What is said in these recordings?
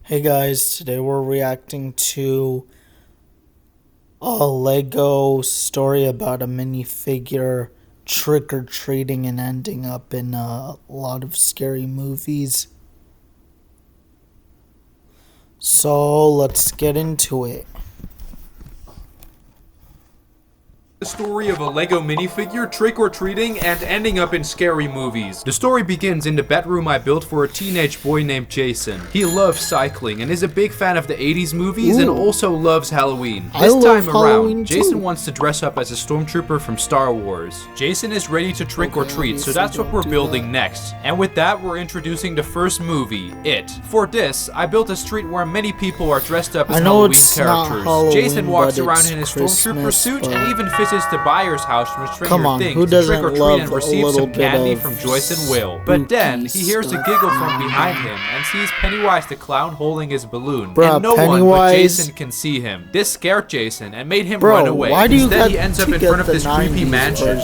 Hey guys, today we're reacting to a Lego story about a minifigure trick-or-treating and ending up in a lot of scary movies. So let's get into it. The story of a Lego minifigure trick-or-treating and ending up in scary movies. The story begins in the bedroom I built for a teenage boy named Jason. He loves cycling and is a big fan of the 80s movies and also loves Halloween. This time around, Jason wants to dress up as a stormtrooper from Star Wars. Jason is ready to trick-or-treat, so that's what we're building next. And with that, we're introducing the first movie, It. For this, I built a street where many people are dressed up as Halloween characters. Jason walks around in his stormtrooper suit and even visits the buyer's house from Stranger Things to trick-or-treat and receive some candy from Joyce and Will. But then, he hears a giggle from behind him and sees Pennywise the clown holding his balloon. And no one but Jason can see him. This scared Jason and made him run away. Instead, he ends up in front of this creepy mansion.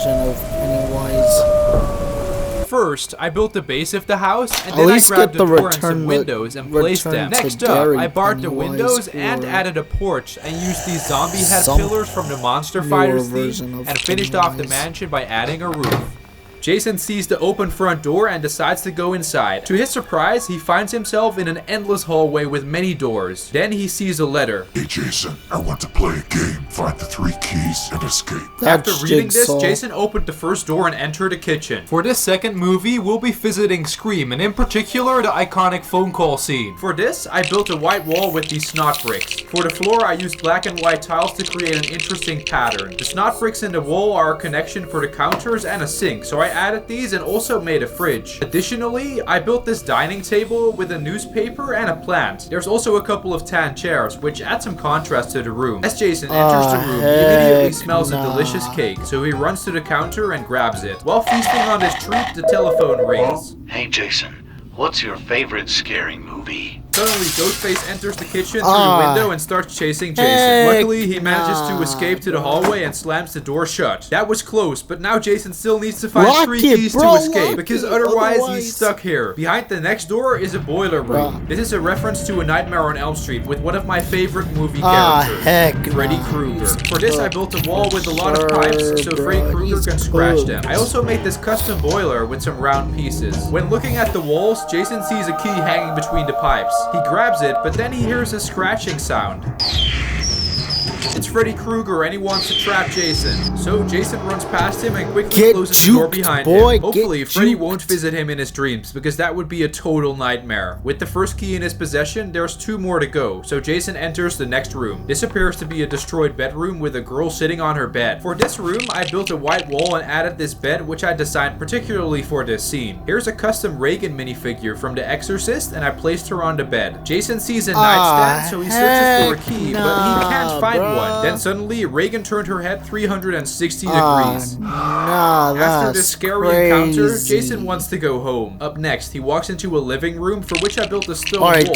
First, I built the base of the house, and then I grabbed the door and some windows and placed them. Next up, I barred the windows and added a porch and used these zombie head pillars from the Monster Fighters theme and finished off the mansion by adding a roof. Jason sees the open front door and decides to go inside. To his surprise, he finds himself in an endless hallway with many doors. Then he sees a letter. Hey Jason, I want to play a game. Find the 3 keys and escape. After reading this, Jason opened the first door and entered a kitchen. For this second movie, we'll be visiting Scream, and in particular, the iconic phone call scene. For this, I built a white wall with these snot bricks. For the floor, I used black and white tiles to create an interesting pattern. The snot bricks in the wall are a connection for the counters and a sink, so I added these and also made a fridge. Additionally, I built this dining table with a newspaper and a plant. There's also a couple of tan chairs, which add some contrast to the room. As Jason enters the room, he immediately smells a delicious cake, so he runs to the counter and grabs it. While feasting on this treat, the telephone rings. Hey Jason, what's your favorite scary movie? Suddenly, Ghostface enters the kitchen through the window and starts chasing Jason. Luckily, he manages to escape to the hallway and slams the door shut. That was close, but now Jason still needs to find 3 keys to escape, because otherwise he's stuck here. Behind the next door is a boiler room. This is a reference to A Nightmare on Elm Street with one of my favorite movie characters, Freddy Krueger. For this, I built a wall with a lot of pipes so Freddy Krueger can scratch them. I also made this custom boiler with some round pieces. When looking at the walls, Jason sees a key hanging between the pipes. He grabs it, but then he hears a scratching sound. It's Freddy Krueger and he wants to trap Jason. So Jason runs past him and quickly closes the door behind him. Hopefully, Freddy won't visit him in his dreams, because that would be a total nightmare. With the first key in his possession, there's 2 more to go. So Jason enters the next room. This appears to be a destroyed bedroom with a girl sitting on her bed. For this room, I built a white wall and added this bed, which I designed particularly for this scene. Here's a custom Regan minifigure from The Exorcist, and I placed her on the bed. Jason sees a nightstand, so he searches for a key, but he can't find one. Then suddenly, Regan turned her head 360 degrees. After this scary encounter, Jason wants to go home. Up next, he walks into a living room for which I built a stone wall using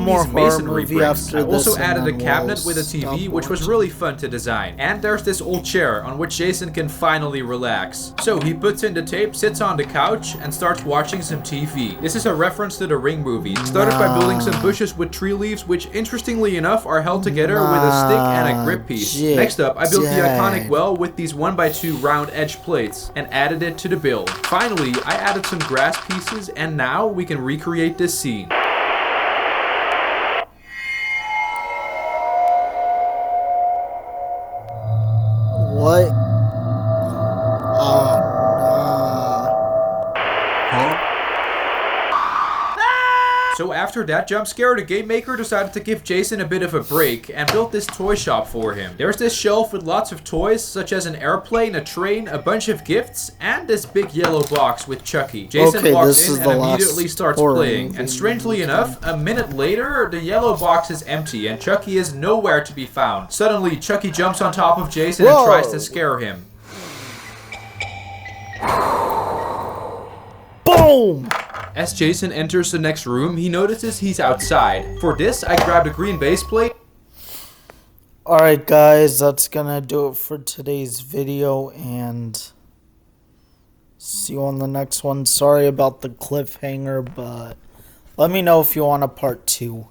these masonry bricks. I also added a cabinet with a TV, which was really fun to design. And there's this old chair on which Jason can finally relax. So he puts in the tape, sits on the couch, and starts watching some TV. This is a reference to the Ring movie. Started by building some bushes with tree leaves, which interestingly enough are held together with a stick and a grip piece. Next up, I built the iconic well with these 1x2 round edge plates and added it to the build. Finally, I added some grass pieces, and now we can recreate this scene. What? So after that jump scare, the game maker decided to give Jason a bit of a break and built this toy shop for him. There's this shelf with lots of toys, such as an airplane, a train, a bunch of gifts, and this big yellow box with Chucky. Jason walks in and immediately starts playing, and strangely enough, a minute later, the yellow box is empty and Chucky is nowhere to be found. Suddenly, Chucky jumps on top of Jason and tries to scare him. Boom! As Jason enters the next room, he notices he's outside. For this, I grabbed a green base plate. Alright guys, that's gonna do it for today's video, and see you on the next one. Sorry about the cliffhanger, but let me know if you want a part 2.